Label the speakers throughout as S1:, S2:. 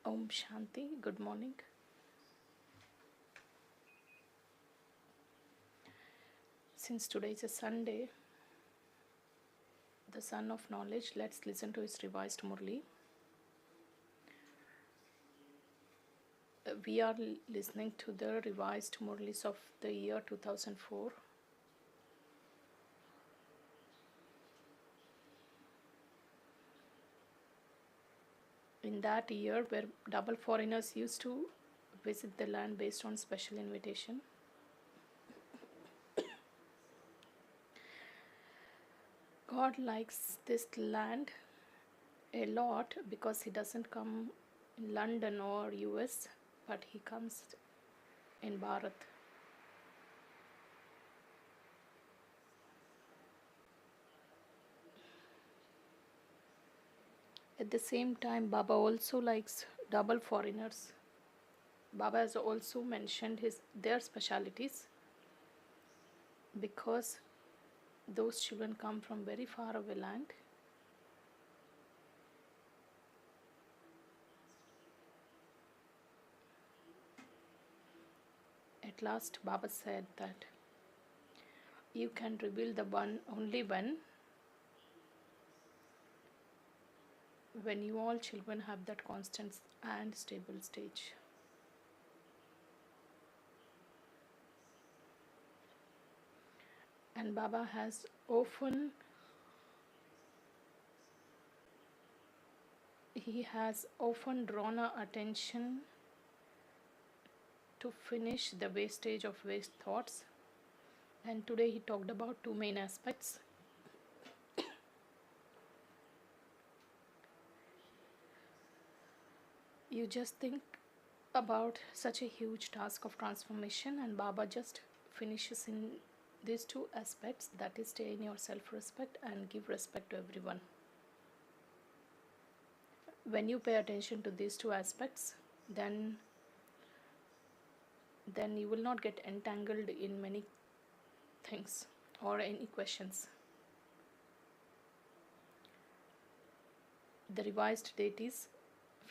S1: Om Shanti, good morning. Since today is a Sunday, the Son of Knowledge, let's listen to his revised Murli. We are listening to the revised Murlis of the year 2004. In that year, where double foreigners used to visit the land based on special invitation. God likes this land a lot because he doesn't come in London or US, but he comes in Bharat. At the same time, Baba also likes double foreigners. Baba has also mentioned their specialities because those children come from very far away land. At last, Baba said that you can reveal the one only when you all children have that constant and stable stage. And Baba has often drawn our attention to finish the wastage of waste thoughts. And today he talked about two main aspects. You just think about such a huge task of transformation, and Baba just finishes in these two aspects, that is, stay in your self-respect and give respect to everyone. When you pay attention to these two aspects, then you will not get entangled in many things or any questions. The revised date is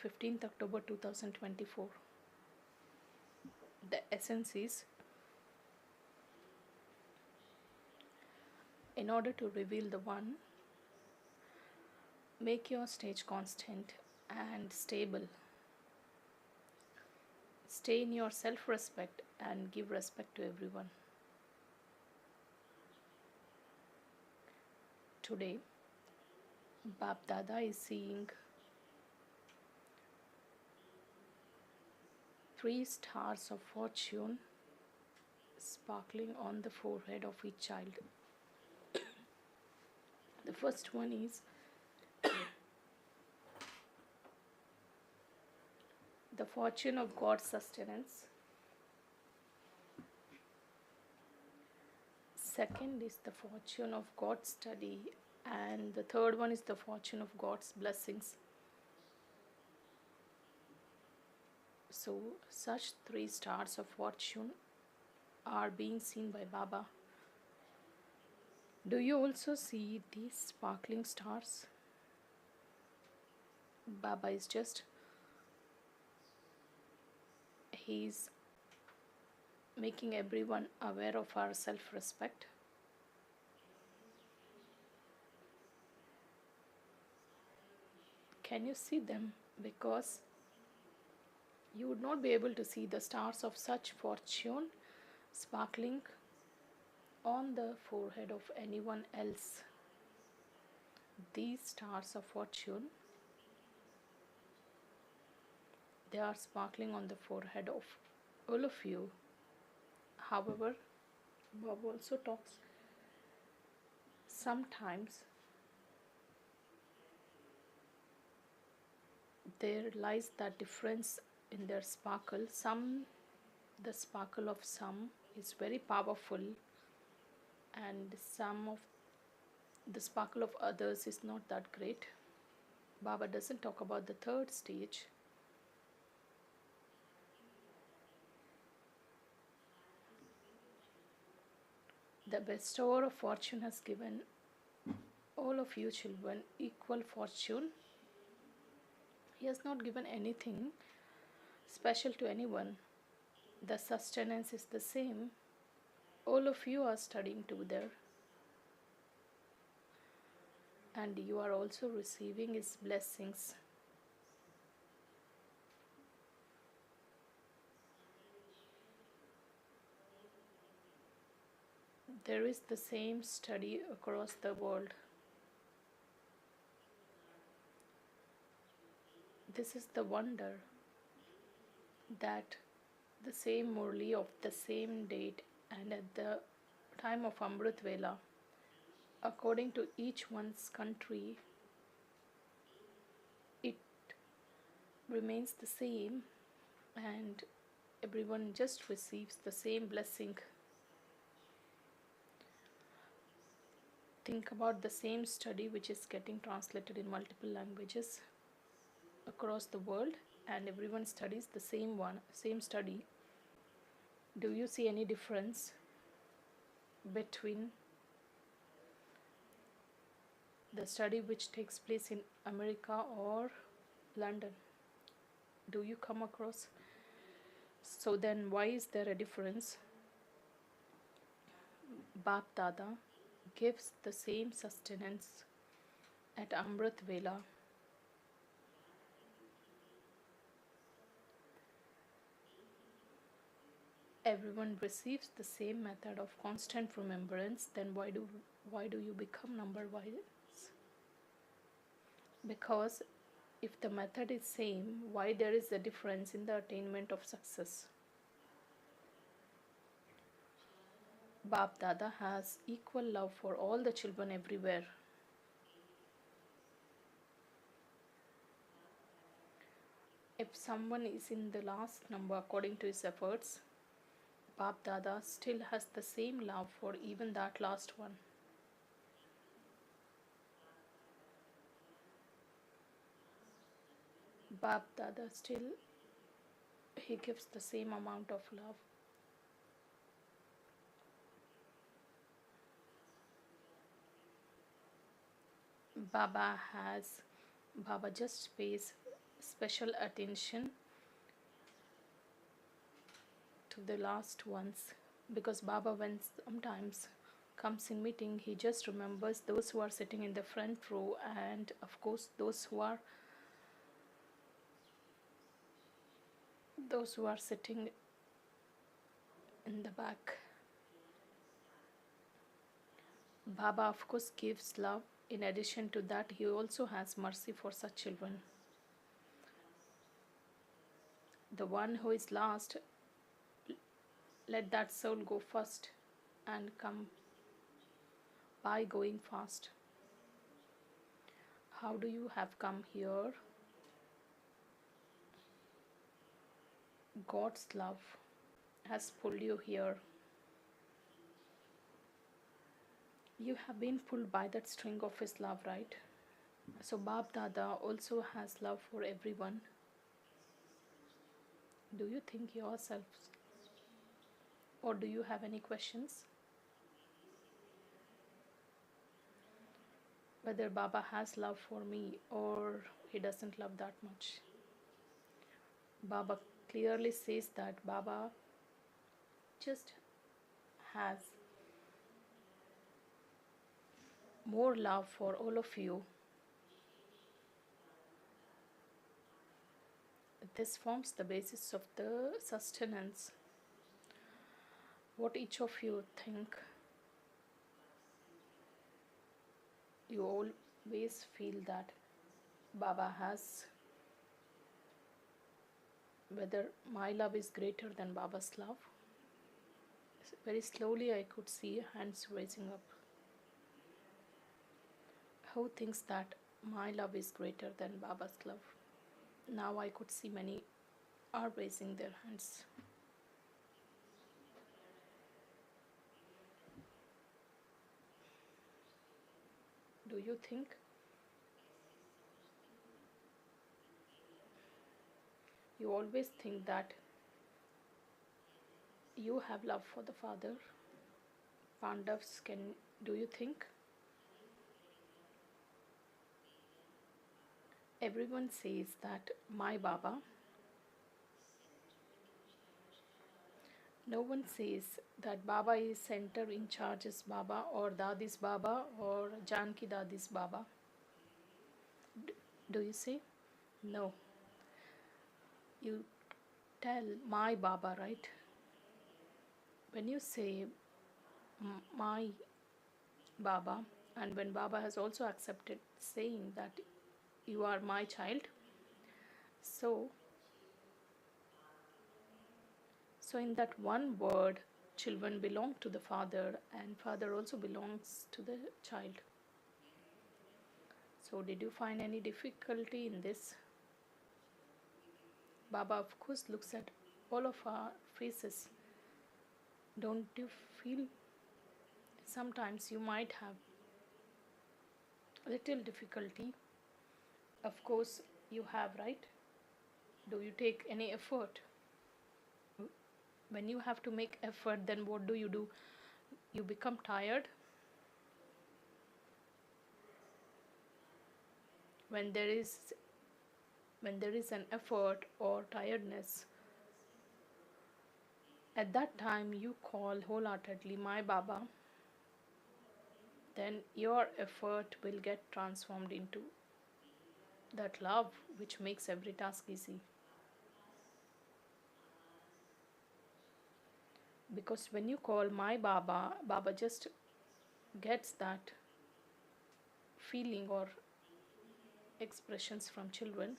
S1: 15th October 2024. The essence is, in order to reveal the one, make your stage constant and stable. Stay in your self-respect and give respect to everyone. Today, Bap Dada is seeing 3 stars of fortune sparkling on the forehead of each child. The first one is the fortune of God's sustenance. Second is the fortune of God's study, and the third one is the fortune of God's blessings. So such 3 stars of fortune are being seen by Baba. Do you also see these sparkling stars? Baba is he's making everyone aware of our self-respect. Can you see them? Because you would not be able to see the stars of such fortune sparkling on the forehead of anyone else. These stars of fortune, they are sparkling on the forehead of all of you. However, Bob also talks sometimes there lies that difference in their sparkle. The sparkle of some is very powerful, and the sparkle of others is not that great. Baba doesn't talk about the third stage. The bestower of fortune has given all of you children equal fortune. He has not given anything special to anyone. The sustenance is the same. All of you are studying together, and you are also receiving his blessings. There is the same study across the world. This is the wonder that the same Murli of the same date and at the time of Amrit Vela, according to each one's country, it remains the same and everyone just receives the same blessing. Think about the same study which is getting translated in multiple languages across the world, and everyone studies the same study. Do you see any difference between the study which takes place in America or London? Do you come across? So then why is there a difference? Bap Dada gives the same sustenance at Amrit Vela. Everyone receives the same method of constant remembrance. Then why do you become number wise? Because if the method is same, why there is a difference in the attainment of success? Bap Dada has equal love for all the children everywhere. If someone is in the last number according to his efforts, Bap Dada still has the same love for even that last one. Bap Dada still, he gives the same amount of love. Baba just pays special attention to the last ones, because Baba, when sometimes comes in meeting, he just remembers those who are sitting in the front row, and of course those who are sitting in the back. Baba of course gives love. In addition to that, he also has mercy for such children. The one who is last, let that soul go first and come by going fast. How do you have come here? God's love has pulled you here. You have been pulled by that string of his love, right? So Bap Dada also has love for everyone. Do you think yourself, or do you have any questions? Whether Baba has love for me or he doesn't love that much. Baba clearly says that Baba just has more love for all of you. This forms the basis of the sustenance. What each of you think? You always feel that Baba has, whether my love is greater than Baba's love. Very slowly I could see hands raising up. Who thinks that my love is greater than Baba's love? Now I could see many are raising their hands. Do you think? You always think that you have love for the father. Pandavas do you think? Everyone says that my Baba. No one says that Baba is center in charge is Baba or Dadi's Baba or Janki Dadi's Baba. Do you say? No. You tell my Baba, right? When you say my Baba, and when Baba has also accepted saying that you are my child, so in that one word, children belong to the father, and father also belongs to the child. So, did you find any difficulty in this? Baba, of course, looks at all of our faces. Don't you feel sometimes you might have a little difficulty? Of course, you have, right? Do you take any effort? When you have to make effort, then what do? You become tired. When there is an effort or tiredness, at that time you call wholeheartedly my Baba, then your effort will get transformed into that love which makes every task easy. Because when you call my Baba, Baba just gets that feeling or expressions from children.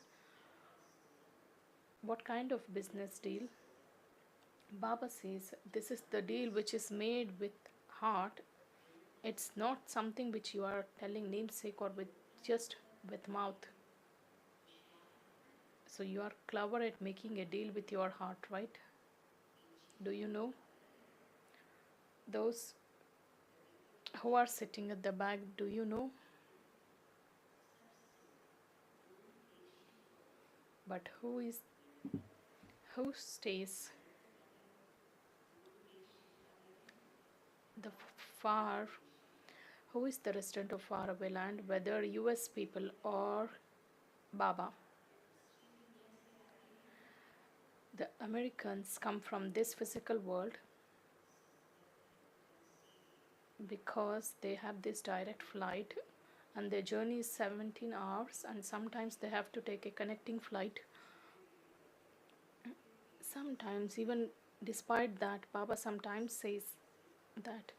S1: What kind of business deal? Baba says this is the deal which is made with heart. It's not something which you are telling namesake or just with mouth. So you are clever at making a deal with your heart, right? Do you know? Those who are sitting at the back, do you know? But who stays the far, who is the resident of faraway land, whether US people or Baba? The Americans come from this physical world because they have this direct flight and their journey is 17 hours, and sometimes they have to take a connecting flight. Sometimes, even despite that, Baba sometimes says that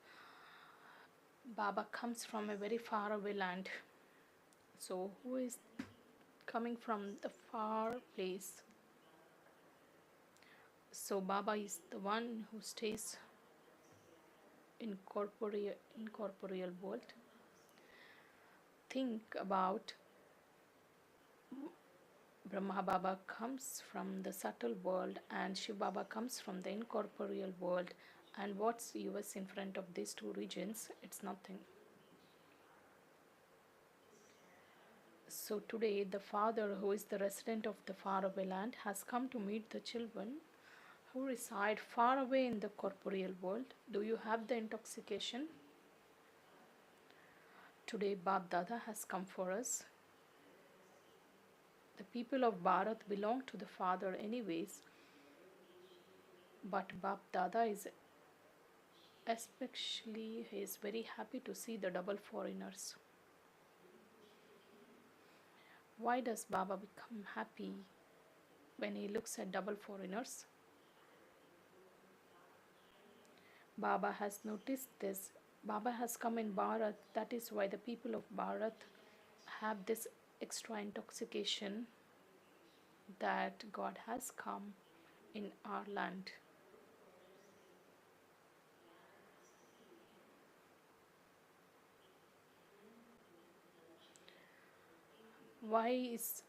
S1: Baba comes from a very far away land. So, who is coming from the far place? So, Baba is the one who stays in corporeal world. Think about Brahma Baba comes from the subtle world and Shiv Baba comes from the incorporeal world. And what's US in front of these two regions? It's nothing. So today the father, who is the resident of the faraway land, has come to meet the children who reside far away in the corporeal world. Do you have the intoxication? Today Bab Dada has come for us. The people of Bharat belong to the father anyways, but Bab Dada is especially, he is very happy to see the double foreigners. Why does Baba become happy when he looks at double foreigners? Baba has noticed this. Baba has come in Bharat. That is why the people of Bharat have this extra intoxication that God has come in our land. Why is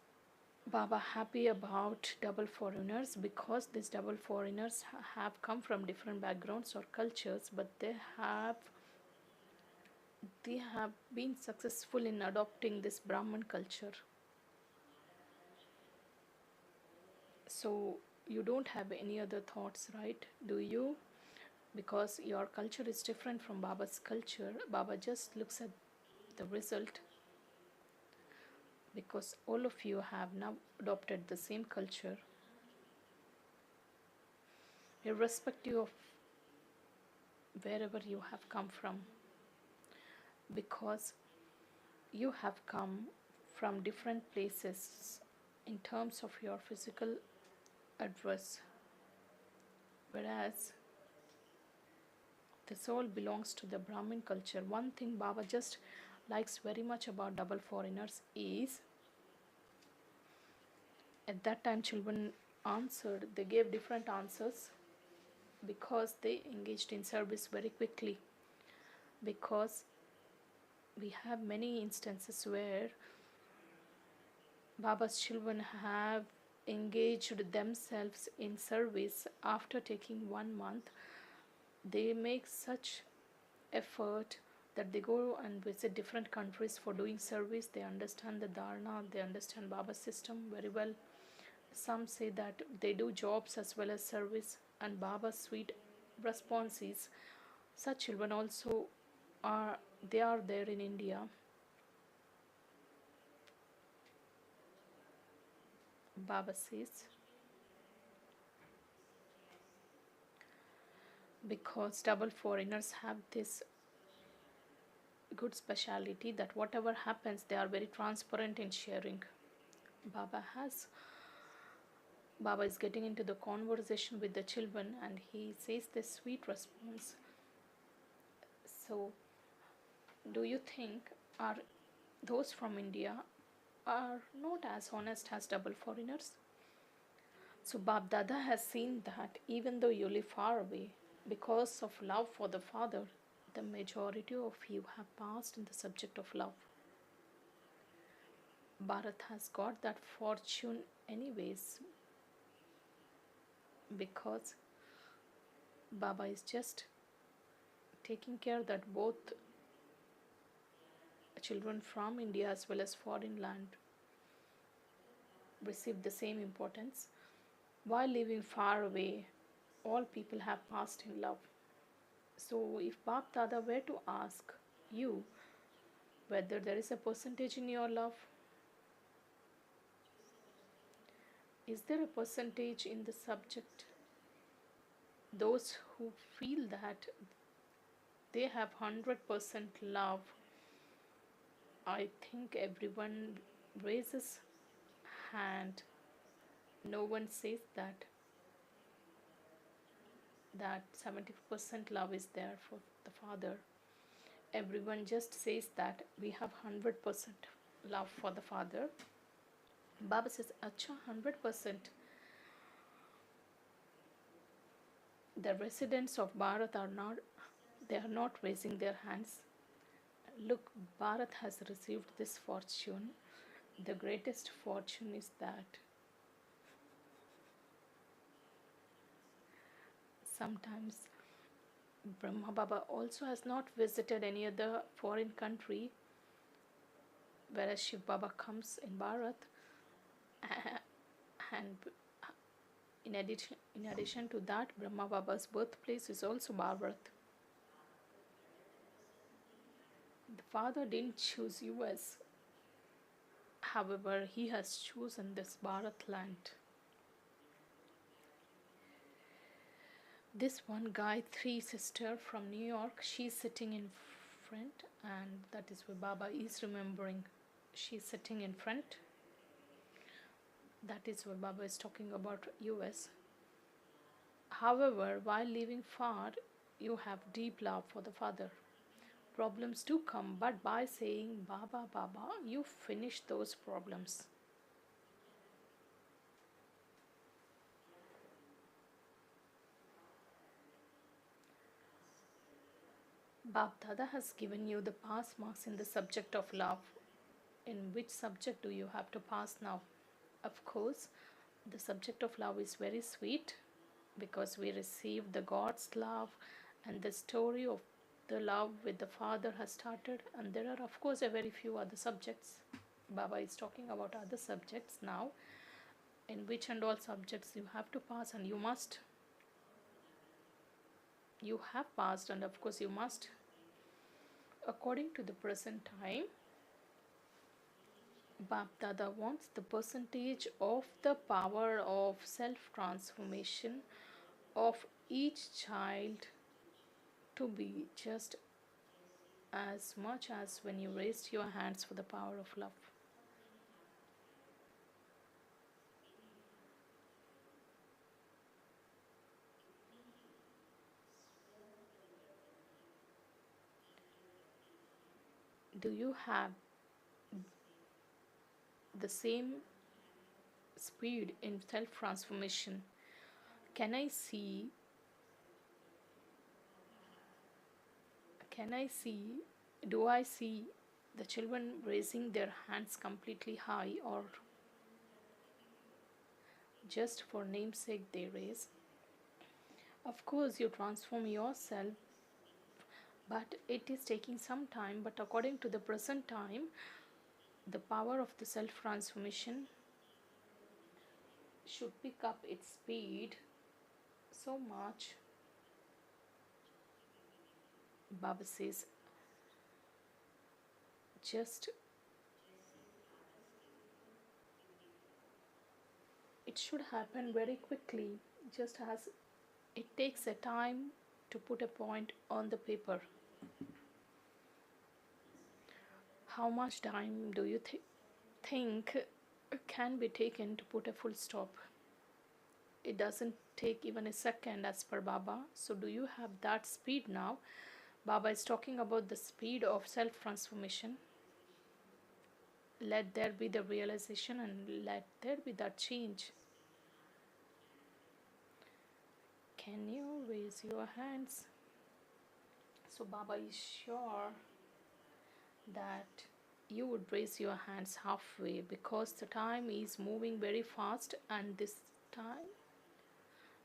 S1: Baba happy about double foreigners? Because these double foreigners have come from different backgrounds or cultures, but they have been successful in adopting this Brahman culture. So you don't have any other thoughts, right? Do you? Because your culture is different from Baba's culture. Baba just looks at the result. because all of you have now adopted the same culture, irrespective of wherever you have come from, because you have come from different places in terms of your physical address, whereas the soul belongs to the Brahmin culture. One thing Baba just likes very much about double foreigners is, at that time children answered, they gave different answers because they engaged in service very quickly, because we have many instances where Baba's children have engaged themselves in service after taking 1 month. They make such effort that they go and visit different countries for doing service. They understand the dharna, they understand Baba's system very well. Some say that they do jobs as well as service, and Baba's sweet response is, such children also are there in India. Baba says, because double foreigners have this good speciality that whatever happens, they are very transparent in sharing. Baba is getting into the conversation with the children, and he says this sweet response. So, do you think are those from India are not as honest as double foreigners? So Bab Dada has seen that even though you live far away, because of love for the Father, the majority of you have passed in the subject of love. Bharat has got that fortune anyways, because Baba is just taking care that both children from India as well as foreign land receive the same importance. While living far away, all people have passed in love. So if Bap Dada were to ask you whether there is a percentage in your love, is there a percentage in the subject? Those who feel that they have 100% love, I think everyone raises hand. No one says that 70% love is there for the Father. Everyone just says that we have 100% love for the Father. Baba says, Acha, 100%. The residents of Bharat are not raising their hands. Look, Bharat has received this fortune. The greatest fortune is that sometimes Brahma Baba also has not visited any other foreign country, whereas Shiv Baba comes in Bharat, and in addition to that, Brahma Baba's birthplace is also Bharat. The Father didn't choose US. However, he has chosen this Bharat land. This one Gayatri sister from New York, she's sitting in front, and that is where Baba is remembering. She's sitting in front. That is where Baba is talking about US. However, while living far, you have deep love for the Father. Problems do come, but by saying Baba, Baba, you finish those problems. Bab Dada has given you the pass marks in the subject of love. In which subject do you have to pass now? Of course, the subject of love is very sweet because we receive the God's love, and the story of the love with the Father has started, and there are of course a very few other subjects. Baba is talking about other subjects now, in which and all subjects you have to pass, and you must. You have passed, and of course you must. According to the present time, Bap Dada wants the percentage of the power of self transformation of each child to be just as much as when you raised your hands for the power of love. Do you have the same speed in self transformation? Can I see? Can I see? Do I see the children raising their hands completely high, or just for namesake they raise? Of course, you transform yourself, but it is taking some time. But according to the present time, the power of the self transformation should pick up its speed so much. Baba says, just it should happen very quickly, just as it takes a time to put a point on the paper. How much time do you think can be taken to put a full stop? It doesn't take even a second as per Baba. So, do you have that speed now? Baba is talking about the speed of self transformation. Let there be the realization and let there be that change. Can you raise your hands? So, Baba is sure that you would raise your hands halfway because the time is moving very fast, and this time,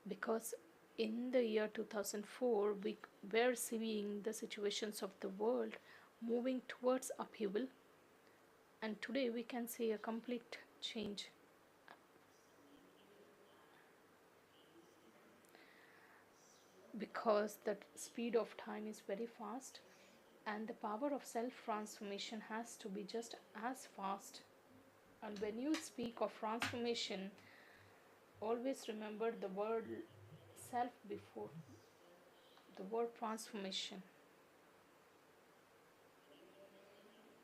S1: because in the year 2004 we were seeing the situations of the world moving towards upheaval, and today we can see a complete change. Because the speed of time is very fast, and the power of self transformation has to be just as fast. And when you speak of transformation, always remember the word self before the word transformation.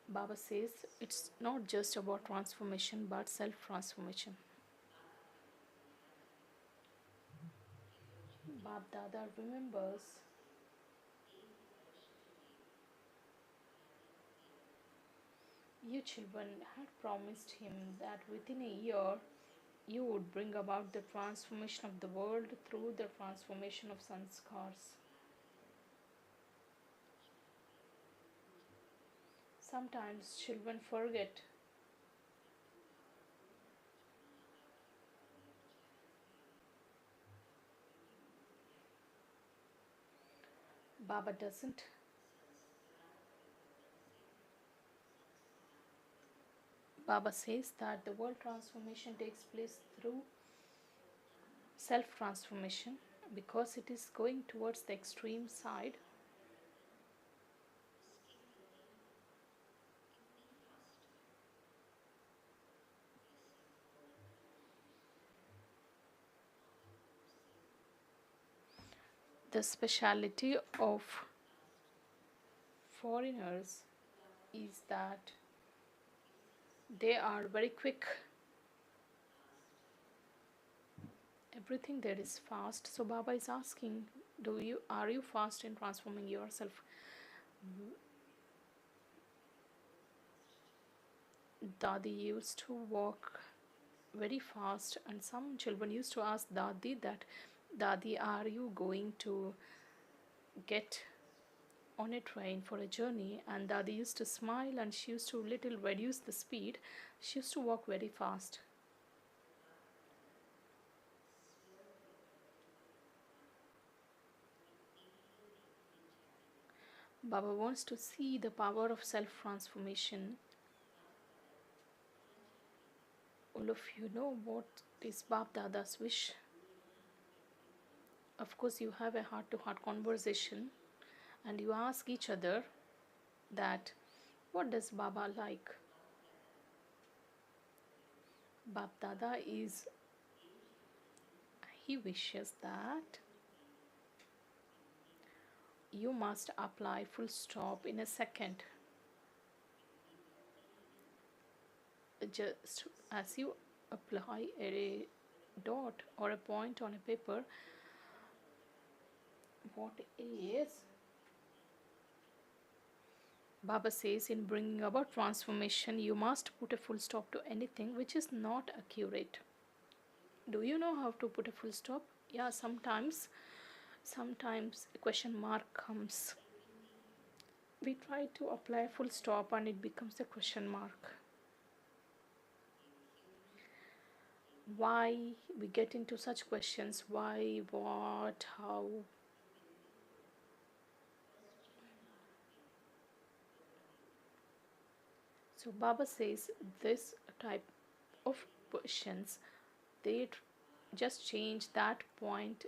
S1: Baba says it's not just about transformation but self transformation. Bab Dada remembers you children had promised him that within a year you would bring about the transformation of the world through the transformation of sanskars. Sometimes children forget. Baba doesn't. Baba says that the world transformation takes place through self transformation because it is going towards the extreme side. The speciality of foreigners is that they are very quick. Everything there is fast. So Baba is asking, are you fast in transforming yourself? Dadi used to walk very fast, and some children used to ask Dadi that, Dadi, are you going to get on a train for a journey? And Dadi used to smile and she used to little reduce the speed. She used to walk very fast. Baba wants to see the power of self transformation. All of you know what is Bab Dada's wish. Of course, you have a heart to heart conversation and you ask each other that what does Baba like? Bap Dada he wishes that you must apply full stop in a second. Just as you apply a dot or a point on a paper, what is Baba says, in bringing about transformation, you must put a full stop to anything which is not accurate. Do you know how to put a full stop? Yeah, sometimes a question mark comes. We try to apply a full stop and it becomes a question mark. Why we get into such questions? Why, what, how? So Baba says this type of questions, they just change that point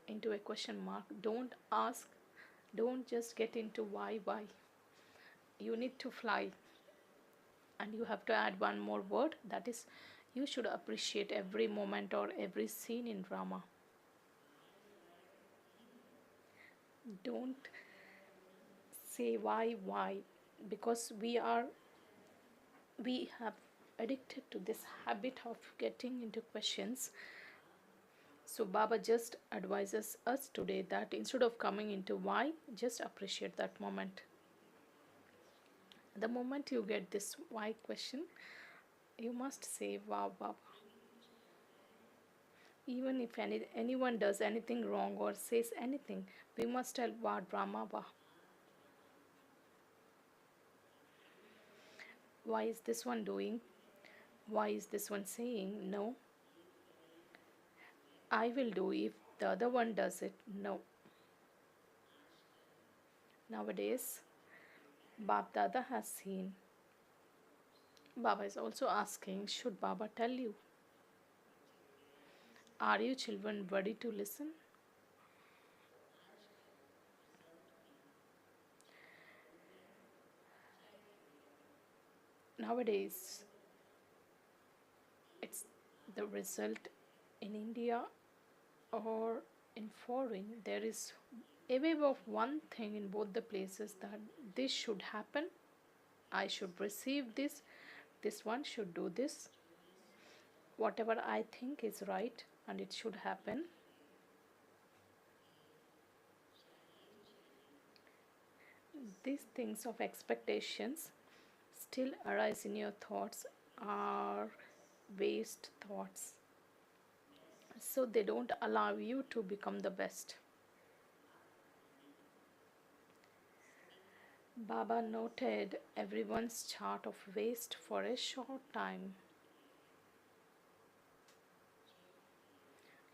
S1: into a question mark. Don't ask, don't just get into why. You need to fly. And you have to add one more word, that is, you should appreciate every moment or every scene in drama. Don't say why, because we have addicted to this habit of getting into questions. So Baba just advises us today that instead of coming into why, just appreciate that moment. The moment you get this why question, you must say wow Baba. Even if anyone does anything wrong or says anything, we must tell wow Brahma wow. Why is this one doing? Why is this one saying no? I will do if the other one does it. No. Nowadays, Bab Dada has seen. Baba is also asking, should Baba tell you? Are you children ready to listen? Nowadays, it's the result in India or in foreign. There is a wave of one thing in both the places, that this should happen, I should receive this one should do this, whatever I think is right and it should happen. These things of expectations still arise in your thoughts are waste thoughts, so they don't allow you to become the best. Baba noted everyone's chart of waste for a short time.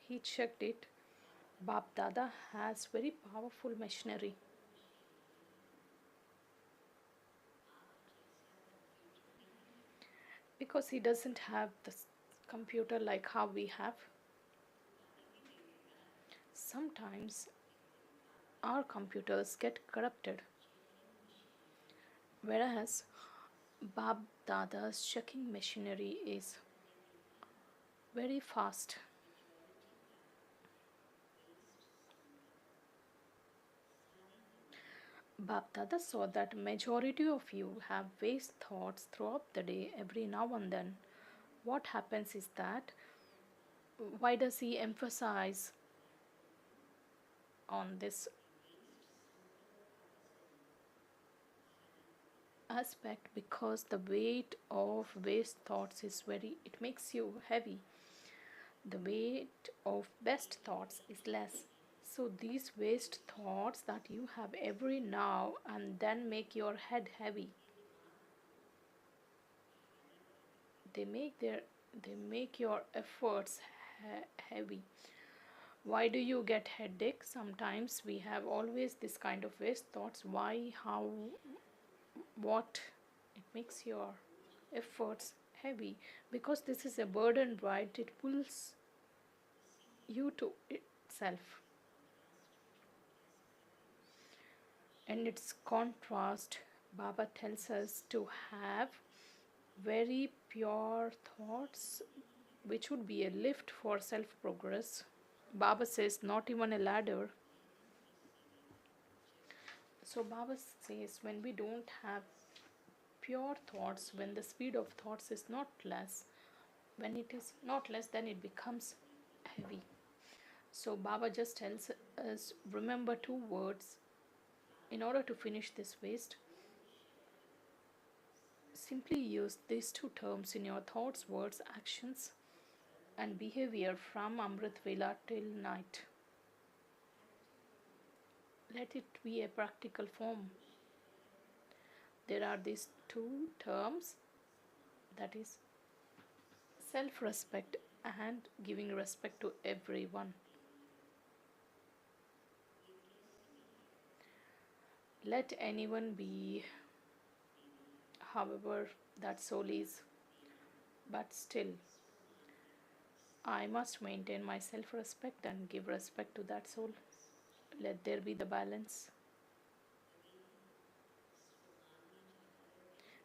S1: He checked it. Bab Dada has very powerful machinery. Because he doesn't have this computer like how we have. Sometimes our computers get corrupted, whereas Bab Dada's checking machinery is very fast. Bab Dada saw that majority of you have waste thoughts throughout the day every now and then. What happens is that, why does he emphasize on this aspect? Because the weight of waste thoughts is it makes you heavy. The weight of best thoughts is less. So these waste thoughts that you have every now and then make your head heavy. They make your efforts heavy. Why do you get headache? Sometimes we have always this kind of waste thoughts. Why, how, what? It makes your efforts heavy because this is a burden, right? It pulls you to itself. In its contrast, Baba tells us to have very pure thoughts, which would be a lift for self progress. Baba says, not even a ladder. So, Baba says, when we don't have pure thoughts, when the speed of thoughts is not less, when it is not less, then it becomes heavy. So, Baba just tells us, remember two words. In order to finish this waste, simply use these two terms in your thoughts, words, actions, and behavior from Amrit Vela till night. Let it be a practical form. There are these two terms, that is self respect and giving respect to everyone. Let anyone be, however that soul is, but still I must maintain my self respect and give respect to that soul. Let there be the balance.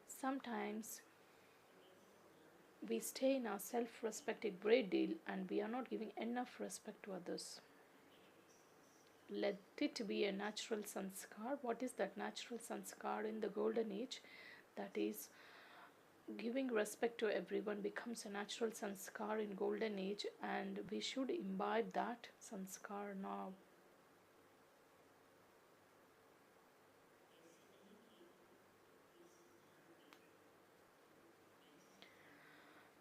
S1: Sometimes we stay in our self respect a great deal and we are not giving enough respect to others. Let it be a natural sanskar. What is that natural sanskar in the golden age? That is, giving respect to everyone becomes a natural sanskar in golden age, and we should imbibe that sanskar now.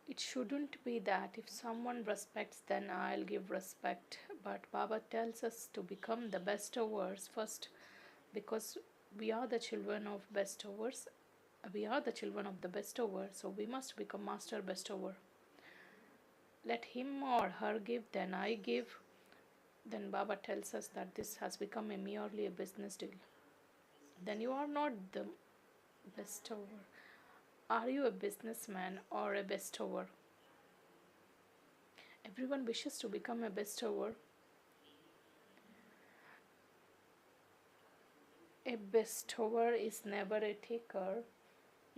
S1: It shouldn't be that if someone respects, then I'll give respect. But Baba tells us to become the bestowers first, because we are the children of bestowers. We are the children of the bestower, so we must become master bestower. Let him or her give, then I give. Then Baba tells us that this has become merely a business deal. Then you are not the bestower. Are you a businessman or a bestower? Everyone wishes to become a bestower. A bestower is never a taker.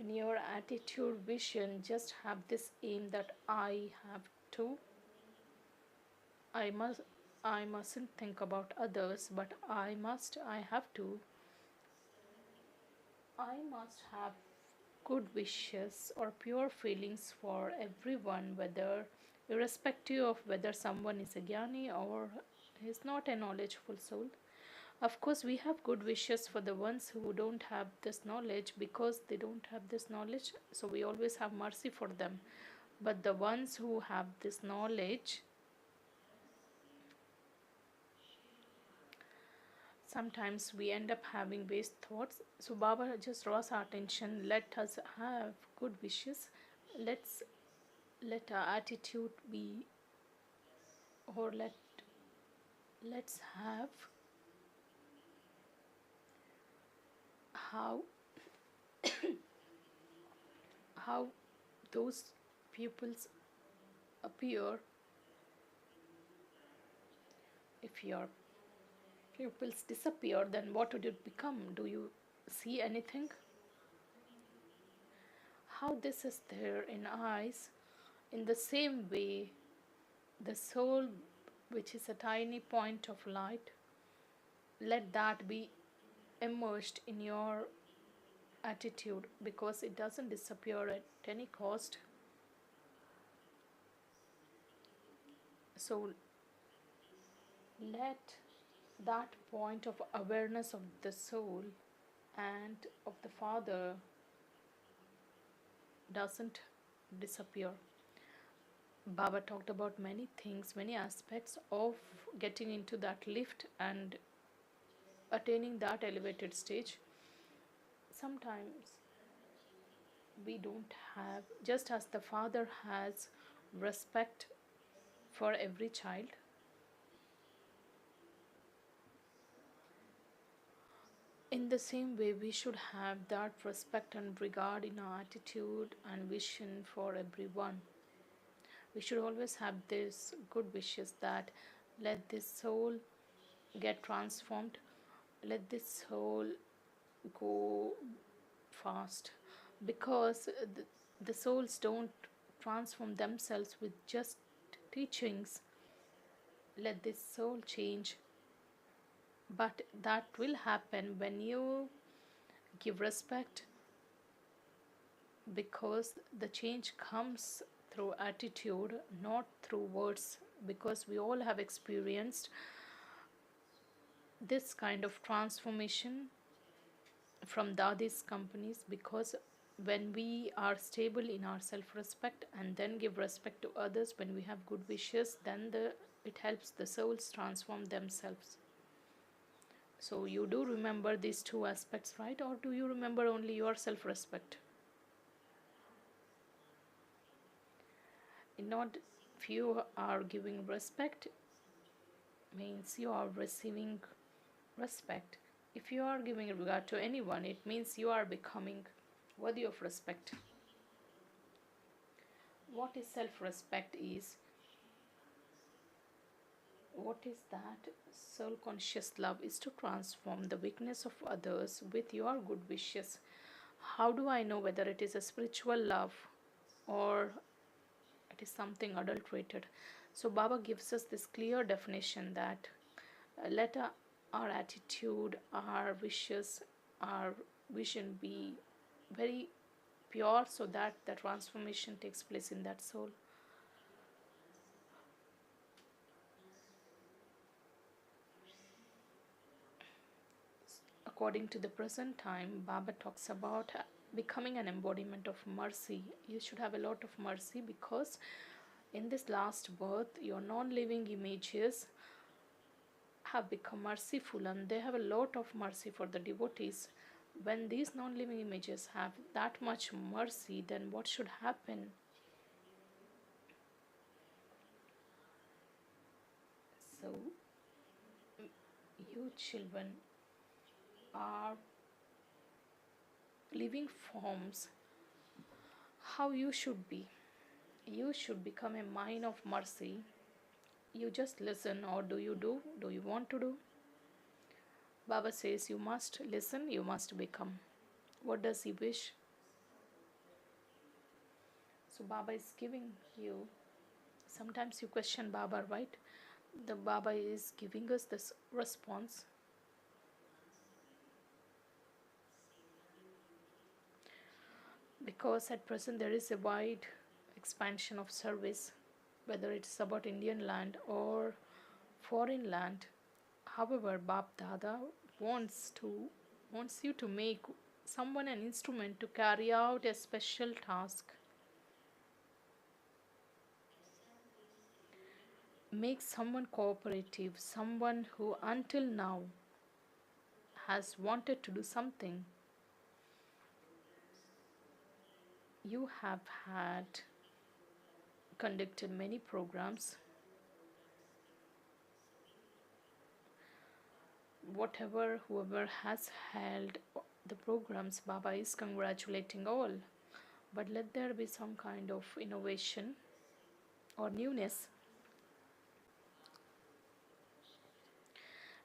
S1: In your attitude, vision, just have this aim that I have to. I mustn't think about others, but I have to. I must have good wishes or pure feelings for everyone, whether irrespective of whether someone is a jnani or is not a knowledgeful soul. Of course, we have good wishes for the ones who don't have this knowledge, because they don't have this knowledge, so we always have mercy for them. But the ones who have this knowledge, sometimes we end up having waste thoughts. So Baba just draws our attention, let us have good wishes. Let our attitude be, or let's have how how those pupils appear. If your pupils disappear, then what would it become? Do you see anything? How this is there in eyes, in the same way the soul, which is a tiny point of light, let that be immersed in your attitude, because it doesn't disappear at any cost. So let that point of awareness of the soul and of the Father doesn't disappear. Baba talked about many things, many aspects of getting into that lift and attaining that elevated stage. Sometimes we don't have, just as the Father has respect for every child, in the same way we should have that respect and regard in our attitude and vision for everyone. We should always have this good wishes that let this soul get transformed, let this soul go fast, because the souls don't transform themselves with just teachings. Let this soul change. But that will happen when you give respect, because the change comes through attitude, not through words. Because we all have experienced this kind of transformation from Dadi's companies, because when we are stable in our self-respect and then give respect to others, when we have good wishes, then it helps the souls transform themselves. So you do remember these two aspects, right? Or do you remember only your self-respect? Not if you are giving respect, means you are receiving respect. If you are giving regard to anyone, it means you are becoming worthy of respect. What is self-respect is, what is that? Soul conscious love is to transform the weakness of others with your good wishes. How do I know whether it is a spiritual love or it is something adulterated? So Baba gives us this clear definition that let our attitude, our wishes, our vision be very pure, so that the transformation takes place in that soul. According to the present time, Baba talks about becoming an embodiment of mercy. You should have a lot of mercy, because in this last birth, your non-living images have become merciful, and they have a lot of mercy for the devotees. When these non-living images have that much mercy, then what should happen? So, you children are living forms. How you should be? You should become a mine of mercy. You just listen, or do you do? Do you want to do? Baba says you must listen, you must become. What does he wish? So Baba is giving you. Sometimes you question Baba, right? The Baba is giving us this response. Because at present there is a wide expansion of service, whether it's about Indian land or foreign land. However, Bab Dada wants you to make someone an instrument to carry out a special task. Make someone cooperative, someone who until now has wanted to do something. You have had conducted many programs. Whoever has held the programs, Baba is congratulating all. But let there be some kind of innovation or newness,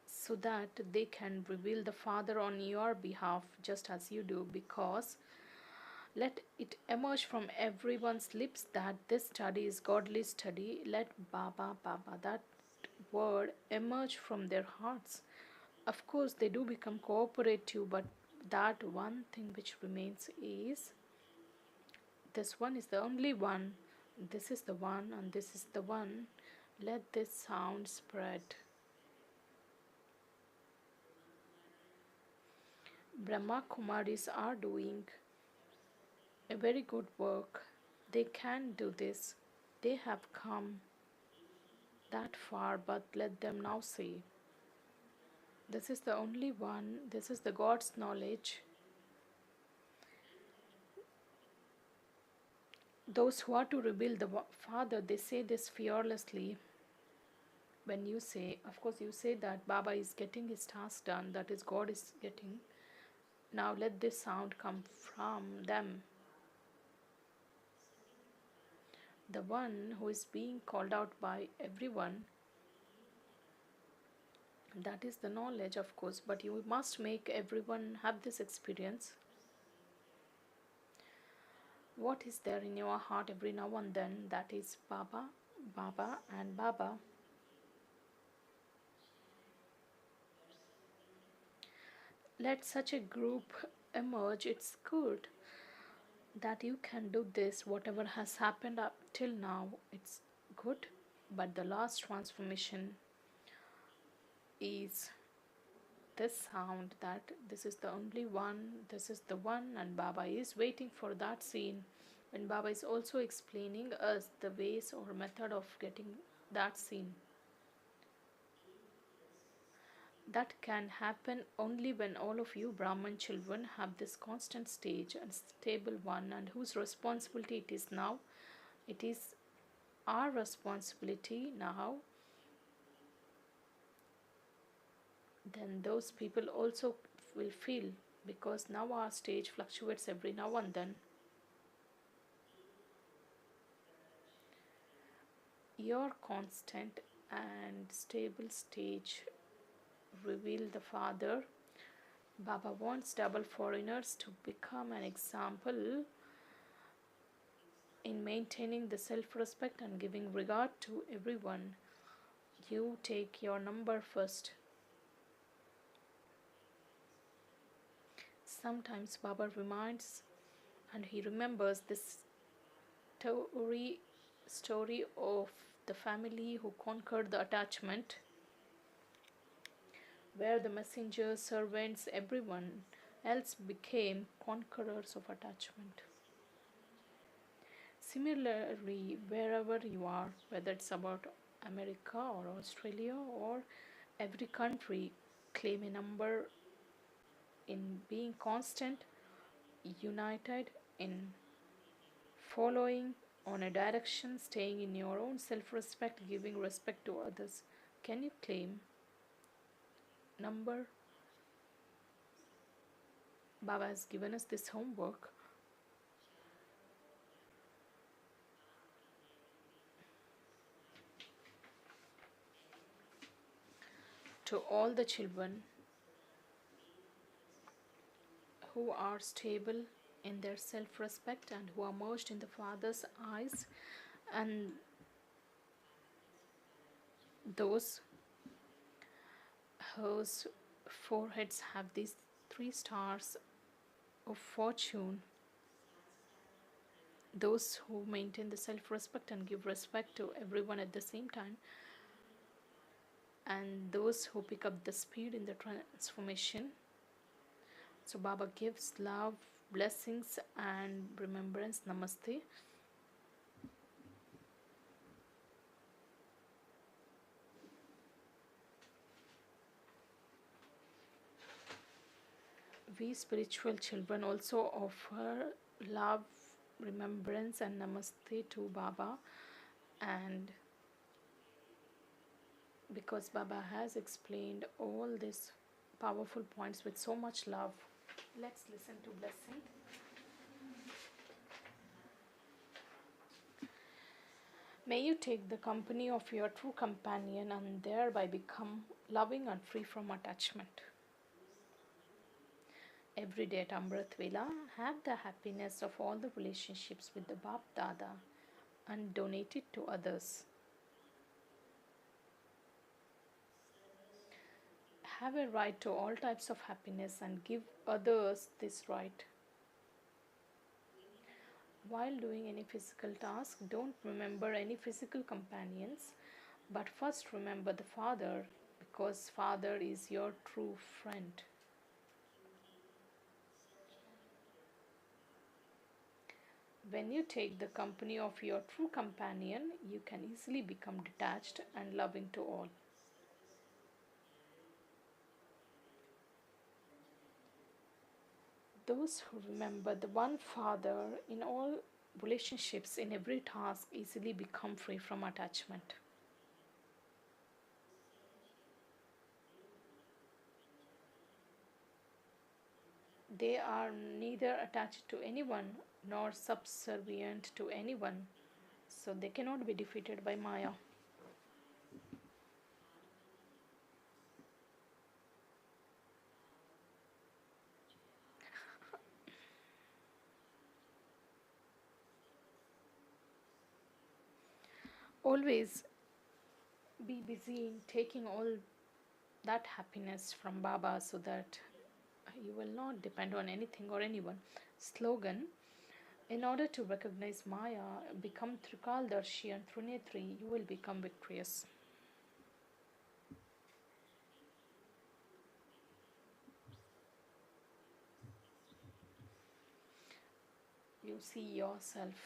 S1: so that they can reveal the Father on your behalf, just as you do. Because let it emerge from everyone's lips that this study is godly study. Let Baba, that word emerge from their hearts. Of course, they do become cooperative, but that one thing which remains is, this one is the only one, this is the one, and this is the one. Let this sound spread. Brahma Kumaris are doing a very good work. They can do this. They have come that far, but let them now say, this is the only one, this is the God's knowledge. Those who are to reveal the Father, they say this fearlessly. When you say, of course you say that Baba is getting his task done, that is God is getting. Now let this sound come from them. The one who is being called out by everyone, that is the knowledge, of course, but you must make everyone have this experience. What is there in your heart every now and then? That is Baba, Baba, and Baba. Let such a group emerge. It's good that you can do this. Whatever has happened up till now, it's good, but the last transformation is this sound, that this is the only one, this is the one, and Baba is waiting for that scene. And Baba is also explaining us the ways or method of getting that scene. That can happen only when all of you Brahman children have this constant stage and stable one, and whose responsibility it is now. It is our responsibility now. Then those people also will feel, because now our stage fluctuates every now and then. Your constant and stable stage reveal the Father. Baba wants double foreigners to become an example in maintaining the self-respect and giving regard to everyone. You take your number first. Sometimes Baba reminds and he remembers this story of the family who conquered the attachment, where the messengers, servants, everyone else became conquerors of attachment. Similarly, wherever you are, whether it's about America or Australia or every country, claim a number in being constant, united in following on a direction, staying in your own self-respect, giving respect to others. Can you claim number? Baba has given us this homework. To all the children who are stable in their self-respect and who are merged in the Father's eyes, and those whose foreheads have these 3 stars of fortune, those who maintain the self-respect and give respect to everyone at the same time, and those who pick up the speed in the transformation. So Baba gives love, blessings and remembrance. Namaste. We spiritual children also offer love, remembrance and namaste to Baba, and because Baba has explained all these powerful points with so much love, let's listen to blessing. May you take the company of your true companion and thereby become loving and free from attachment. Every day at Amrit Vela, have the happiness of all the relationships with the Bap Dada and donate it to others. Have a right to all types of happiness and give others this right. While doing any physical task, don't remember any physical companions, but first remember the Father, because Father is your true friend. When you take the company of your true companion, you can easily become detached and loving to all. Those who remember the one Father in all relationships, in every task, easily become free from attachment. They are neither attached to anyone nor subservient to anyone, so they cannot be defeated by Maya. always be busy in taking all that happiness from Baba so that you will not depend on anything or anyone. Slogan: in order to recognize Maya, become Trikaldarshi and Trunetri, you will become victorious. You see yourself,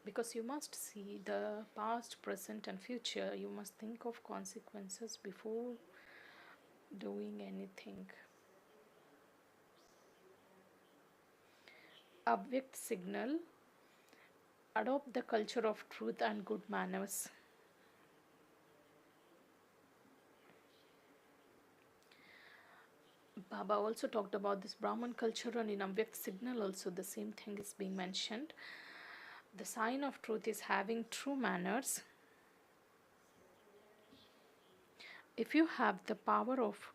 S1: because you must see the past, present, and future. You must think of consequences before doing anything. Abhyakt signal: adopt the culture of truth and good manners. Baba also talked about this Brahman culture, and in Abhyakt signal also the same thing is being mentioned. The sign of truth is having true manners. If you have the power of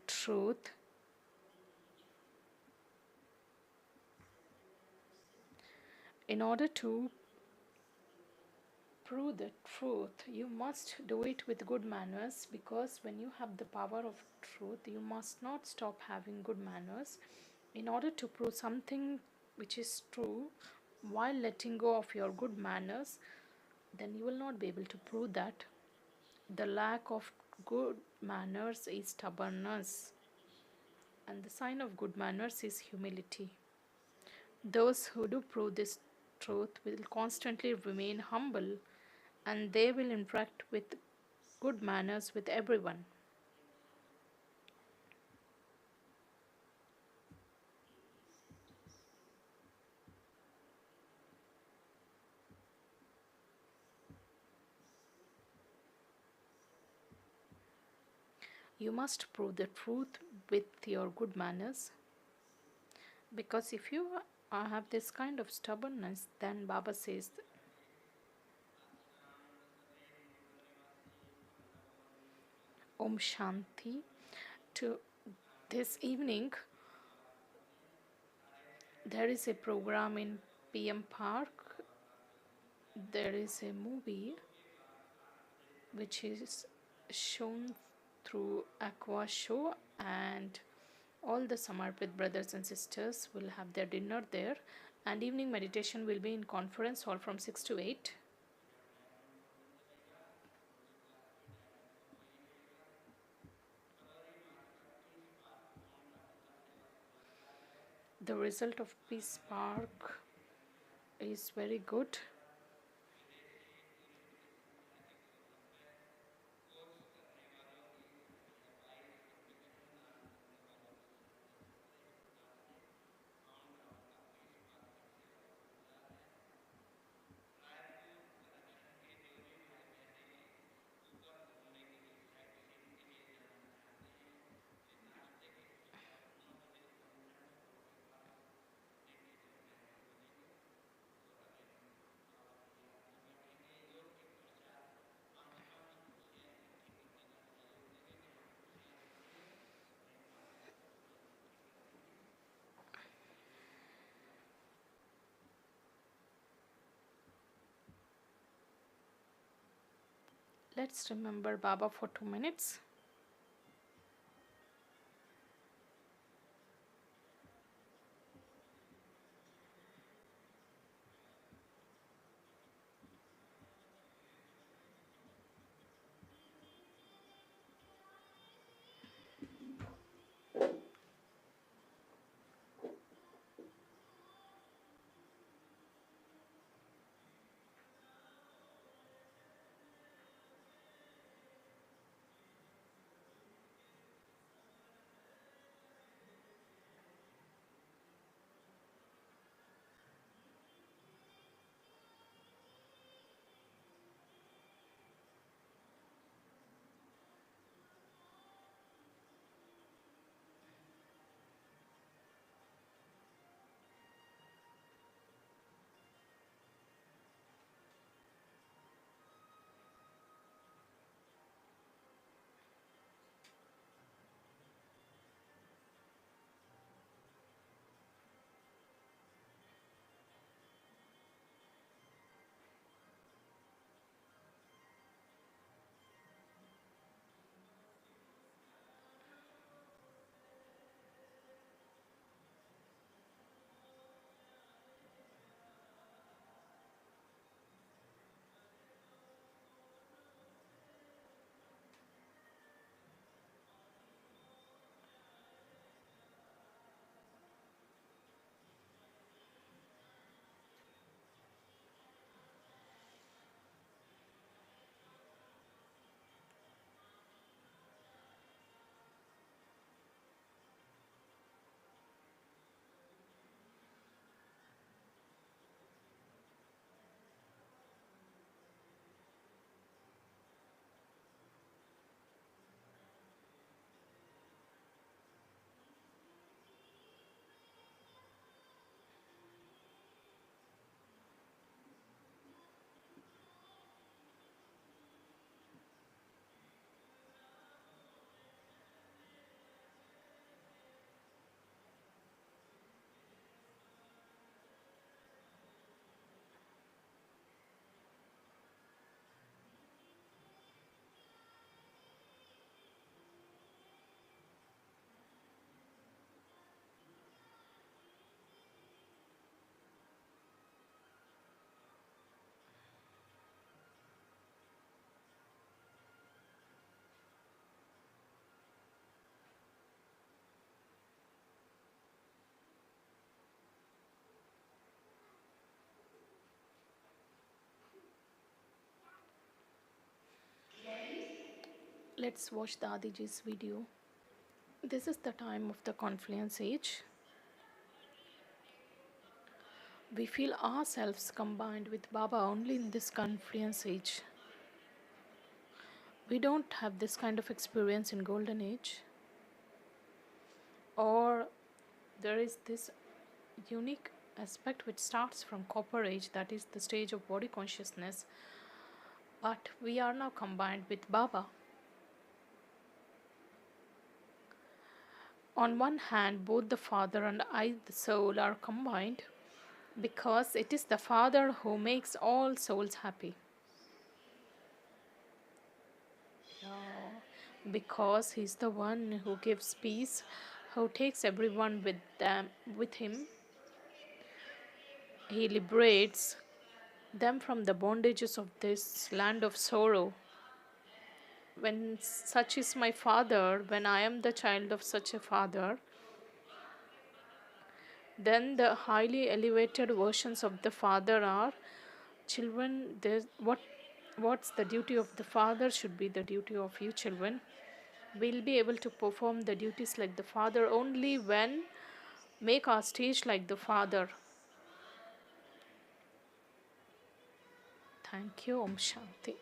S1: truth, in order to prove the truth, you must do it with good manners, because when you have the power of truth, you must not stop having good manners. In order to prove something which is true while letting go of your good manners, then you will not be able to prove that. The lack of good manners is stubbornness, and the sign of good manners is humility. Those who do prove this truth will constantly remain humble, and they will interact with good manners with everyone. You must prove the truth with your good manners, because if you have this kind of stubbornness, then Baba says, Om Shanti. To this evening, there is a program in PM Park. There is a movie which is shown through Aqua Show, and all the Samarpit brothers and sisters will have their dinner there, and evening meditation will be in conference hall from 6 to 8. The result of Peace Park is very good. Let's remember Baba for 2 minutes. Let's watch the Adiji's video. This is the time of the confluence age. We feel ourselves combined with Baba only in this confluence age. We don't have this kind of experience in golden age. Or there is this unique aspect which starts from copper age, that is the stage of body consciousness. But we are now combined with Baba. On one hand, both the Father and I, the soul, are combined because it is the Father who makes all souls happy. Because He's the one who gives peace, who takes everyone with Him. He liberates them from the bondages of this land of sorrow. When such is my Father, when I am the child of such a Father, then the highly elevated versions of the Father are children. What's the duty of the Father should be the duty of you children. We'll be able to perform the duties like the Father only when make our stage like the Father. Thank you. Om Shanti.